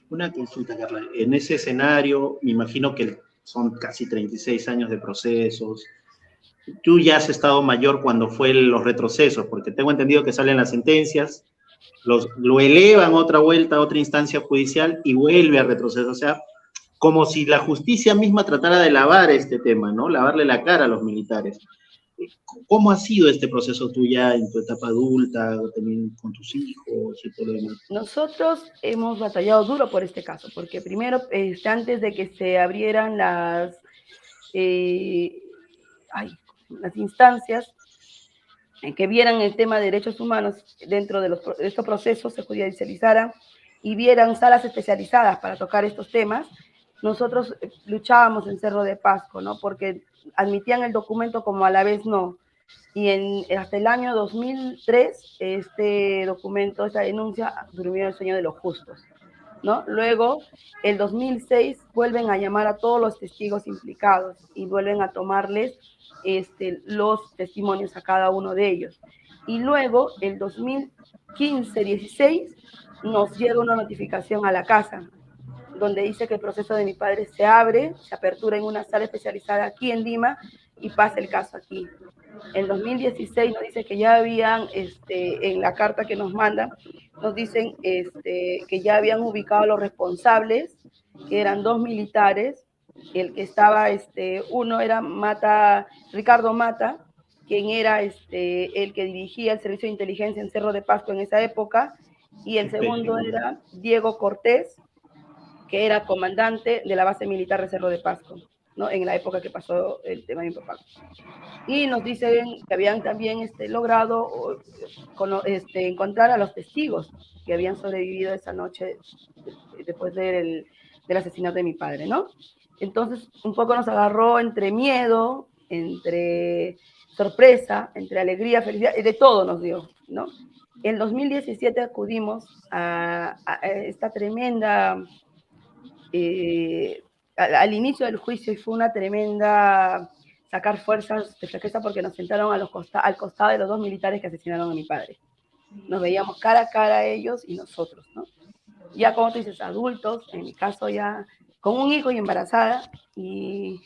Una consulta, Carla. En ese escenario, me imagino que son casi 36 años de procesos. Tú ya has estado mayor cuando fue los retrocesos, porque tengo entendido que salen las sentencias, lo elevan otra vuelta a otra instancia judicial y vuelve a retroceso. O sea, como si la justicia misma tratara de lavar este tema, ¿no? Lavarle la cara a los militares. ¿Cómo ha sido este proceso tú ya en tu etapa adulta, también con tus hijos y todo lo demás? Nosotros hemos batallado duro por este caso, porque primero, antes de que se abrieran las instancias en que vieran el tema de derechos humanos dentro de estos procesos, se judicializaran y vieran salas especializadas para tocar estos temas, nosotros luchábamos en Cerro de Pasco, ¿no? Porque admitían el documento como a la vez no. Y hasta el año 2003, este documento, esta denuncia, durmió el sueño de los justos, ¿no? Luego, el 2006, vuelven a llamar a todos los testigos implicados y vuelven a tomarles los testimonios a cada uno de ellos. Y luego, el 2015-16, nos llega una notificación a la casa, donde dice que el proceso de mi padre se apertura en una sala especializada aquí en Lima y pasa el caso aquí. En 2016 nos dice que ya habían, en la carta que nos mandan, nos dicen que ya habían ubicado a los responsables, que eran 2 militares, el que estaba, uno era Ricardo Mata, quien era el que dirigía el servicio de inteligencia en Cerro de Pasco en esa época, y el segundo era Diego Cortés, que era comandante de la base militar de Cerro de Pasco, ¿no? En la época que pasó el tema de mi papá. Y nos dicen que habían también logrado encontrar a los testigos que habían sobrevivido esa noche después del asesinato de mi padre, ¿no? Entonces, un poco nos agarró entre miedo, entre sorpresa, entre alegría, felicidad, de todo nos dio, ¿no? En 2017 acudimos a esta tremenda al inicio del juicio, y fue una tremenda sacar fuerzas de flaqueza porque nos sentaron al costado de los 2 militares que asesinaron a mi padre. Nos veíamos cara a cara a ellos y nosotros, ¿no? Ya como tú dices, adultos, en mi caso ya con un hijo y embarazada, y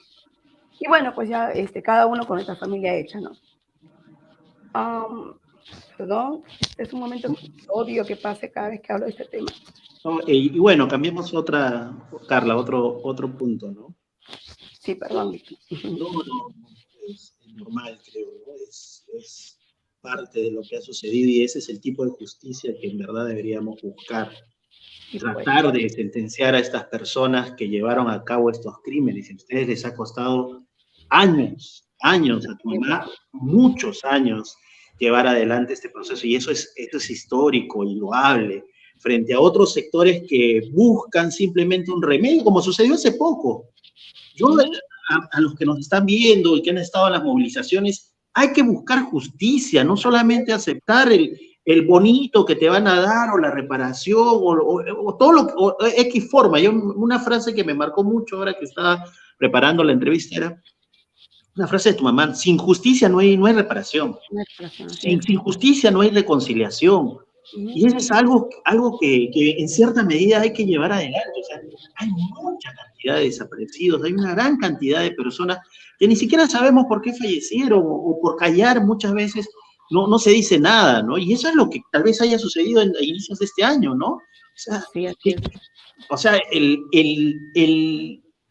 bueno, pues ya cada uno con nuestra familia hecha, ¿no? Perdón, este es un momento que odio que pase cada vez que hablo de este tema. No, y bueno, cambiemos Carla, otro punto, ¿no? Sí, perdón. No, es normal, creo, ¿no? Es parte de lo que ha sucedido y ese es el tipo de justicia que en verdad deberíamos buscar. Tratar de sentenciar a estas personas que llevaron a cabo estos crímenes. Y a ustedes les ha costado años, a tu mamá, muchos años llevar adelante este proceso. Y eso es histórico y loable frente a otros sectores que buscan simplemente un remedio, como sucedió hace poco. Yo, a los que nos están viendo y que han estado en las movilizaciones, hay que buscar justicia, no solamente aceptar el bonito que te van a dar o la reparación o todo o X forma. Una frase que me marcó mucho ahora que estaba preparando la entrevista era una frase de tu mamá: sin justicia no hay reparación, sin justicia no hay reconciliación. Y eso es algo que en cierta medida hay que llevar adelante. O sea, hay mucha cantidad de desaparecidos, hay una gran cantidad de personas que ni siquiera sabemos por qué fallecieron o por callar muchas veces no se dice nada, ¿no? Y eso es lo que tal vez haya sucedido a inicios de este año, ¿no? O sea,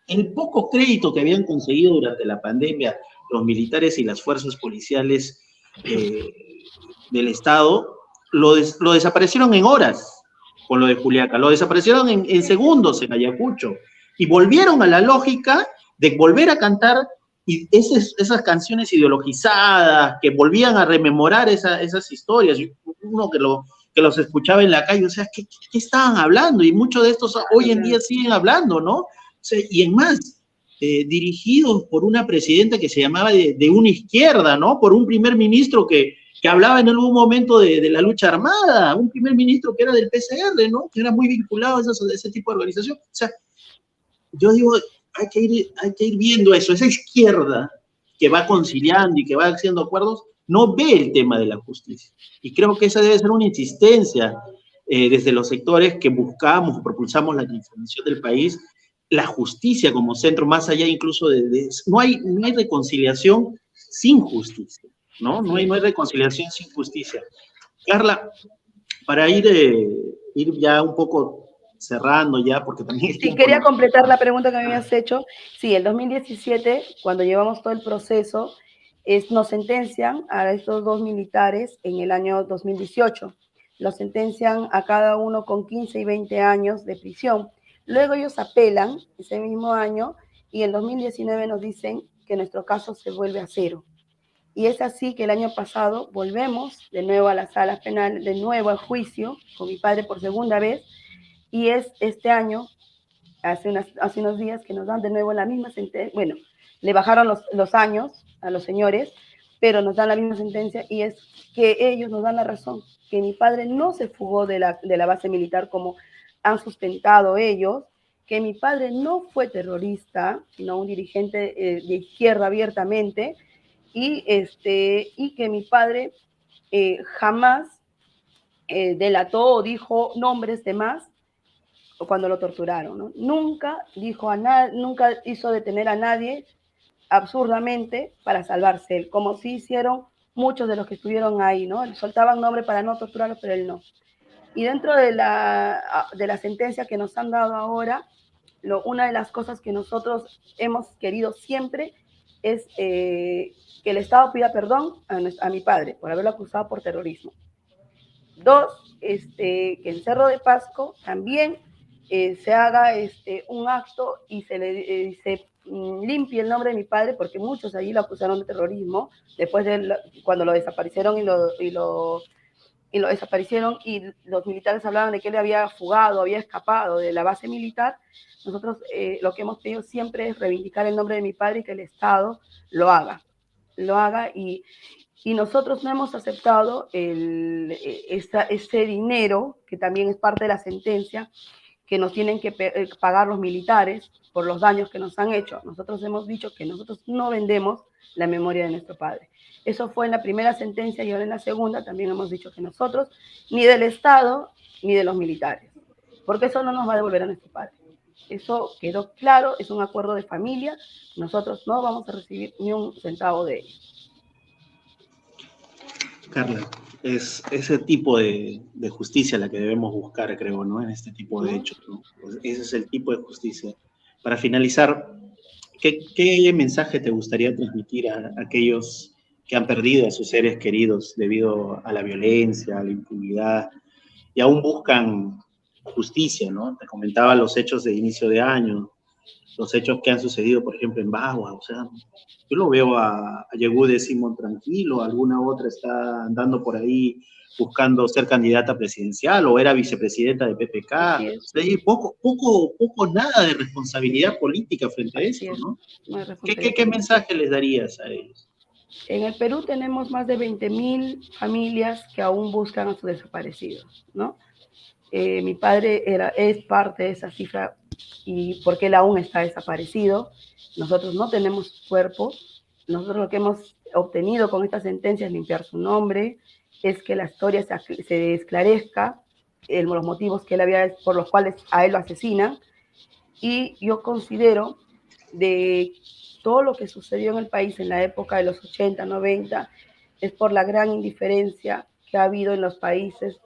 el poco crédito que habían conseguido durante la pandemia los militares y las fuerzas policiales del Estado, lo desaparecieron en horas con lo de Juliaca, lo desaparecieron en segundos en Ayacucho y volvieron a la lógica de volver a cantar y esas canciones ideologizadas que volvían a rememorar esas historias. Uno que los escuchaba en la calle, o sea, ¿qué estaban hablando? Y muchos de estos hoy en día siguen hablando, ¿no? O sea, y en más, dirigidos por una presidenta que se llamaba de una izquierda, ¿no? Por un primer ministro que hablaba en algún momento de la lucha armada, un primer ministro que era del PCR, ¿no? Que era muy vinculado a ese tipo de organización. O sea, yo digo, hay que ir viendo eso. Esa izquierda que va conciliando y que va haciendo acuerdos, no ve el tema de la justicia. Y creo que esa debe ser una insistencia desde los sectores que buscamos, propulsamos la transformación del país, la justicia como centro, más allá incluso no hay reconciliación sin justicia, ¿no? No hay reconciliación sin justicia. Carla, para ir ya un poco cerrando ya, porque también... Sí, quería completar la pregunta que me habías hecho. Sí, el 2017, cuando llevamos todo el proceso, nos sentencian a estos 2 militares en el año 2018. Los sentencian a cada uno con 15 y 20 años de prisión. Luego ellos apelan ese mismo año y en 2019 nos dicen que nuestro caso se vuelve a cero. Y es así que el año pasado volvemos de nuevo a la sala penal, de nuevo al juicio con mi padre por segunda vez, y es este año, hace unos días, que nos dan de nuevo la misma sentencia. Bueno, le bajaron los años a los señores, pero nos dan la misma sentencia, y es que ellos nos dan la razón, que mi padre no se fugó de la base militar como han sustentado ellos, que mi padre no fue terrorista, sino un dirigente de izquierda abiertamente, y que mi padre jamás delató o dijo nombres de más cuando lo torturaron, ¿no? Nunca dijo nunca hizo detener a nadie absurdamente para salvarse él, como sí hicieron muchos de los que estuvieron ahí, ¿no? Soltaban nombre para no torturarlo, pero él no. Y dentro de la sentencia que nos han dado ahora, una de las cosas que nosotros hemos querido siempre es que el Estado pida perdón a mi padre por haberlo acusado por terrorismo. 2, que en Cerro de Pasco también se haga un acto y se limpie el nombre de mi padre, porque muchos allí lo acusaron de terrorismo, después de cuando lo desaparecieron y lo desaparecieron, y los militares hablaban de que él había fugado, había escapado de la base militar. Nosotros lo que hemos pedido siempre es reivindicar el nombre de mi padre y que el Estado lo haga, y nosotros no hemos aceptado ese dinero, que también es parte de la sentencia, que nos tienen que pagar los militares por los daños que nos han hecho. Nosotros hemos dicho que nosotros no vendemos la memoria de nuestro padre. Eso fue en la primera sentencia y ahora en la segunda también hemos dicho que nosotros, ni del Estado, ni de los militares, porque eso no nos va a devolver a nuestro padre. Eso quedó claro, es un acuerdo de familia, nosotros no vamos a recibir ni un centavo de ellos. Carla, es ese tipo de justicia la que debemos buscar, creo, ¿no? En este tipo de hechos, ¿no? Pues ese es el tipo de justicia. Para finalizar, ¿qué mensaje te gustaría transmitir a aquellos que han perdido a sus seres queridos debido a la violencia, a la impunidad, y aún buscan justicia, ¿no? Te comentaba los hechos de inicio de año, los hechos que han sucedido, por ejemplo, en Bagua, o sea, yo lo veo a Yehude Simón tranquilo, alguna otra está andando por ahí buscando ser candidata presidencial o era vicepresidenta de PPK. O sea, hay poco, nada de responsabilidad política frente a esto, ¿no? ¿Qué mensaje les darías a ellos? En el Perú tenemos más de 20.000 familias que aún buscan a sus desaparecidos, ¿no? Mi padre es parte de esa cifra y porque él aún está desaparecido. Nosotros no tenemos cuerpo. Nosotros lo que hemos obtenido con esta sentencia es limpiar su nombre, es que la historia se esclarezca, los motivos que él había, por los cuales a él lo asesinan. Y yo considero de todo lo que sucedió en el país en la época de los 80, 90, es por la gran indiferencia que ha habido en los países,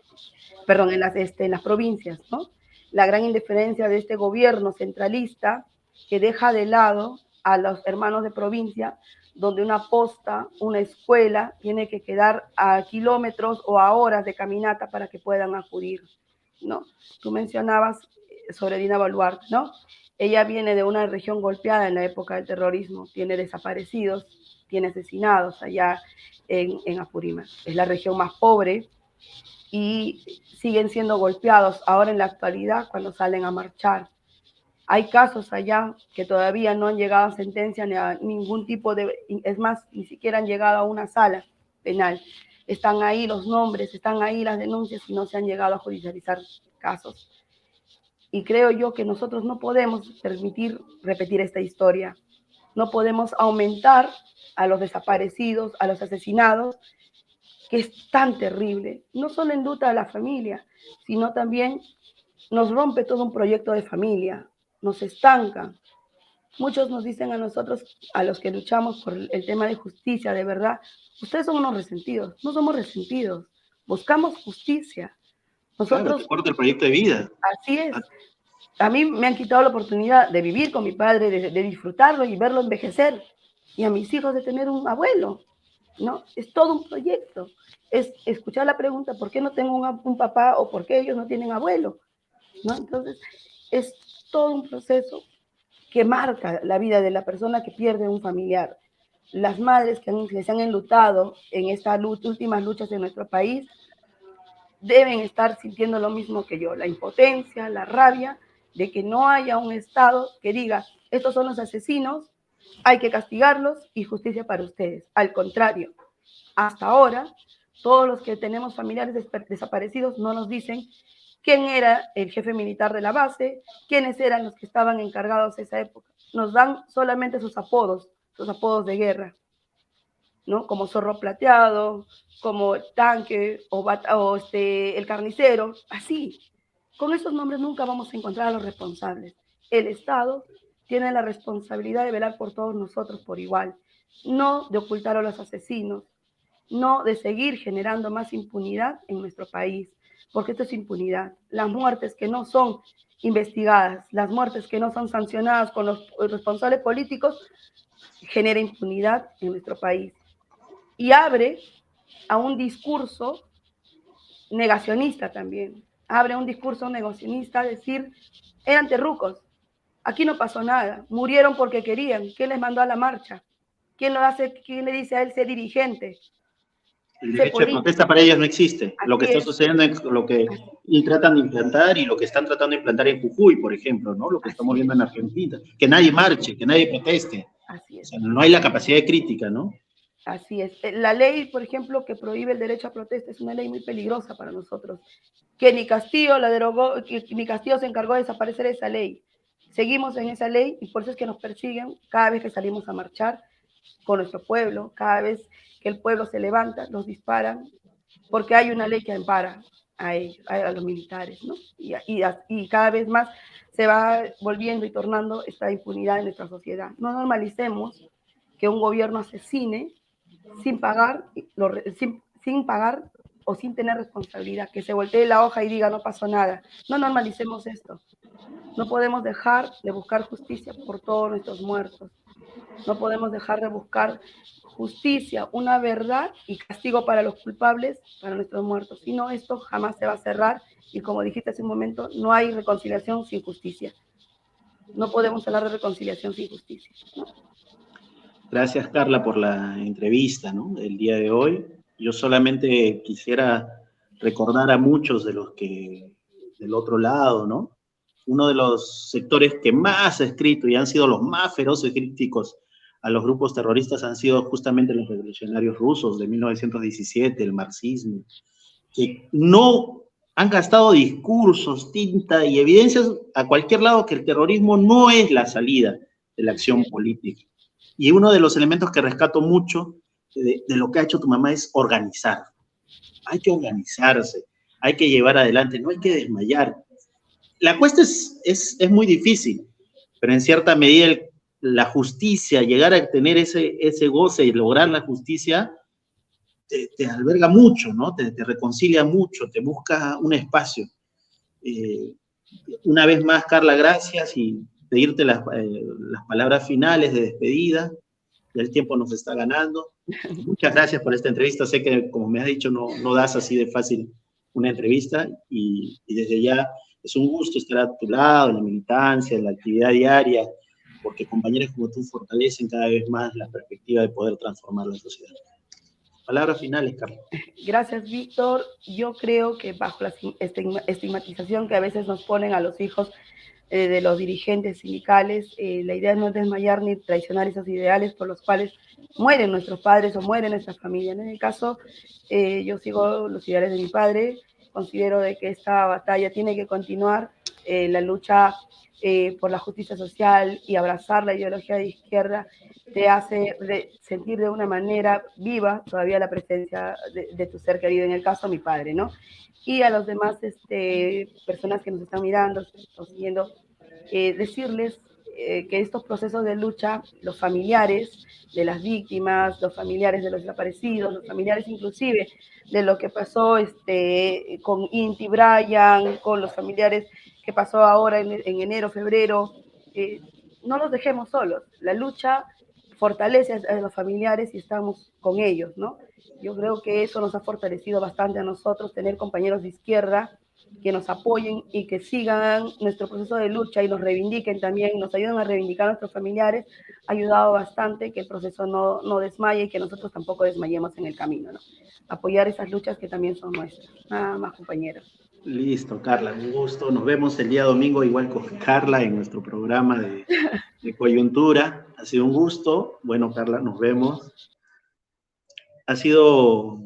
perdón, en las provincias, ¿no? La gran indiferencia de este gobierno centralista que deja de lado a los hermanos de provincia, donde una posta, una escuela, tiene que quedar a kilómetros o a horas de caminata para que puedan acudir, ¿no? Tú mencionabas sobre Dina Boluarte, ¿no? Ella viene de una región golpeada en la época del terrorismo, tiene desaparecidos, tiene asesinados allá en Apurímac. Es la región más pobre y siguen siendo golpeados ahora en la actualidad cuando salen a marchar. Hay casos allá que todavía no han llegado a sentencia ni a ningún tipo de, es más, ni siquiera han llegado a una sala penal. Están ahí los nombres, están ahí las denuncias y no se han llegado a judicializar casos. Y creo yo que nosotros no podemos permitir repetir esta historia. No podemos aumentar a los desaparecidos, a los asesinados, que es tan terrible. No solo enluta a la familia, sino también nos rompe todo un proyecto de familia, nos estanca. Muchos nos dicen a nosotros, a los que luchamos por el tema de justicia, de verdad, ustedes son unos resentidos. No somos resentidos, buscamos justicia. Nosotros, claro, te corta el proyecto de vida. Así es. A mí me han quitado la oportunidad de vivir con mi padre, de disfrutarlo y verlo envejecer, y a mis hijos de tener un abuelo, ¿no? Es todo un proyecto. Es escuchar la pregunta, ¿por qué no tengo un papá o por qué ellos no tienen abuelo? ¿No? Entonces, es todo un proceso que marca la vida de la persona que pierde un familiar. Las madres que se han enlutado en estas últimas luchas de nuestro país deben estar sintiendo lo mismo que yo, la impotencia, la rabia de que no haya un Estado que diga, estos son los asesinos, hay que castigarlos y justicia para ustedes. Al contrario, hasta ahora, todos los que tenemos familiares desaparecidos no nos dicen quién era el jefe militar de la base, quiénes eran los que estaban encargados de esa época. Nos dan solamente sus apodos de guerra, ¿no? Como Zorro Plateado, como Tanque o el Carnicero, así. Con esos nombres nunca vamos a encontrar a los responsables. El Estado tiene la responsabilidad de velar por todos nosotros por igual, no de ocultar a los asesinos, no de seguir generando más impunidad en nuestro país, porque esto es impunidad. Las muertes que no son investigadas, las muertes que no son sancionadas con los responsables políticos, genera impunidad en nuestro país. Y abre a un discurso negacionista también. Abre un discurso negacionista, decir, eran terrucos, aquí no pasó nada, murieron porque querían, ¿quién les mandó a la marcha? ¿Quién le dice a él ser dirigente? El derecho de protesta para ellos no existe. Así lo que está sucediendo es lo que tratan de implantar y lo que están tratando de implantar en Jujuy, por ejemplo, ¿no? Lo que estamos viendo en Argentina. Que nadie marche, que nadie proteste. Así es. O sea, no hay la capacidad de crítica, ¿no? Así es. La ley, por ejemplo, que prohíbe el derecho a protesta es una ley muy peligrosa para nosotros, que ni Castillo la derogó, que ni Castillo se encargó de desaparecer esa ley. Seguimos en esa ley y por eso es que nos persiguen cada vez que salimos a marchar con nuestro pueblo, cada vez que el pueblo se levanta, nos disparan, porque hay una ley que ampara a ellos, a los militares, ¿no? Y cada vez más se va volviendo y tornando esta impunidad en nuestra sociedad. No normalicemos que un gobierno asesine sin pagar, sin pagar o sin tener responsabilidad, que se voltee la hoja y diga no pasó nada. No normalicemos esto. No podemos dejar de buscar justicia por todos nuestros muertos. No podemos dejar de buscar justicia, una verdad y castigo para los culpables, para nuestros muertos. Si no, esto jamás se va a cerrar y como dijiste hace un momento, no hay reconciliación sin justicia. No podemos hablar de reconciliación sin justicia, ¿no? Gracias, Carla, por la entrevista, ¿no? El día de hoy. Yo solamente quisiera recordar a muchos de los que del otro lado, ¿no? Uno de los sectores que más ha escrito y han sido los más feroces críticos a los grupos terroristas han sido justamente los revolucionarios rusos de 1917, el marxismo, que no han gastado discursos, tinta y evidencias a cualquier lado que el terrorismo no es la salida de la acción política. Y uno de los elementos que rescato mucho de lo que ha hecho tu mamá es organizar. Hay que organizarse, hay que llevar adelante, no hay que desmayar. La cuesta es muy difícil, pero en cierta medida la justicia, llegar a tener ese goce y lograr la justicia, te alberga mucho, ¿no? Te reconcilia mucho, te busca un espacio. Una vez más, Carla, gracias y pedirte las palabras finales de despedida. El tiempo nos está ganando. Muchas gracias por esta entrevista. Sé que, como me has dicho, no das así de fácil una entrevista y desde ya es un gusto estar a tu lado en la militancia, en la actividad diaria, porque compañeros como tú fortalecen cada vez más la perspectiva de poder transformar la sociedad. Palabras finales, Carla. Gracias, Víctor. Yo creo que bajo la estigmatización que a veces nos ponen a los hijos de los dirigentes sindicales, la idea no es desmayar ni traicionar esos ideales por los cuales mueren nuestros padres o mueren nuestras familias. En el caso, yo sigo los ideales de mi padre, considero de que esta batalla tiene que continuar, la lucha por la justicia social y abrazar la ideología de izquierda te hace sentir de una manera viva todavía la presencia de tu ser querido, en el caso mi padre, ¿no? Y a los demás personas que nos están mirando, o siguiendo, decirles que estos procesos de lucha, los familiares de las víctimas, los familiares de los desaparecidos, los familiares inclusive de lo que pasó con Inti Brian, con los familiares que pasó ahora en enero, febrero, no los dejemos solos. La lucha fortalece a los familiares y estamos con ellos, ¿no? Yo creo que eso nos ha fortalecido bastante a nosotros, tener compañeros de izquierda que nos apoyen y que sigan nuestro proceso de lucha y nos reivindiquen también, nos ayuden a reivindicar a nuestros familiares, ha ayudado bastante que el proceso no desmaye y que nosotros tampoco desmayemos en el camino, ¿no? Apoyar esas luchas que también son nuestras. Nada más, compañeros. Listo, Carla, un gusto. Nos vemos el día domingo igual con Carla en nuestro programa de coyuntura. Ha sido un gusto. Bueno, Carla, nos vemos. Ha sido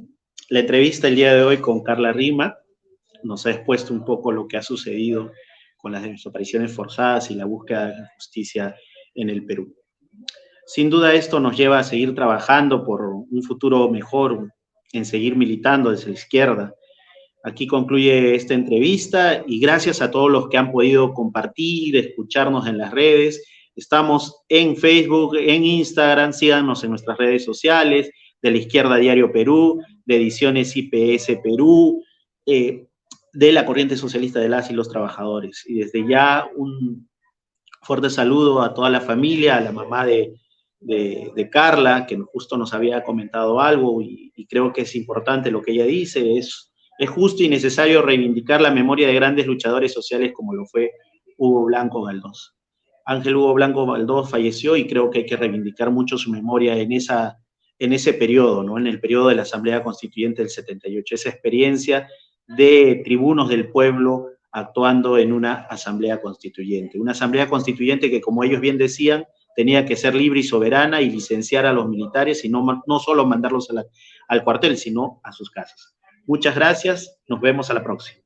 la entrevista el día de hoy con Carla Rima. Nos ha expuesto un poco lo que ha sucedido con las desapariciones forzadas y la búsqueda de justicia en el Perú. Sin duda esto nos lleva a seguir trabajando por un futuro mejor, en seguir militando desde la izquierda. Aquí concluye esta entrevista y gracias a todos los que han podido compartir, escucharnos en las redes. Estamos en Facebook, en Instagram, síganos en nuestras redes sociales, de la Izquierda Diario Perú, de Ediciones IPS Perú, de la Corriente Socialista de las y los Trabajadores. Y desde ya un fuerte saludo a toda la familia, a la mamá de Carla, que justo nos había comentado algo y creo que es importante lo que ella dice, es justo y necesario reivindicar la memoria de grandes luchadores sociales como lo fue Hugo Blanco Galdós. Ángel Hugo Blanco Galdós falleció y creo que hay que reivindicar mucho su memoria en ese periodo, ¿no? En el periodo de la Asamblea Constituyente del 78, esa experiencia de tribunos del pueblo actuando en una asamblea constituyente que, como ellos bien decían, tenía que ser libre y soberana y licenciar a los militares y no solo mandarlos al cuartel, sino a sus casas. Muchas gracias, nos vemos a la próxima.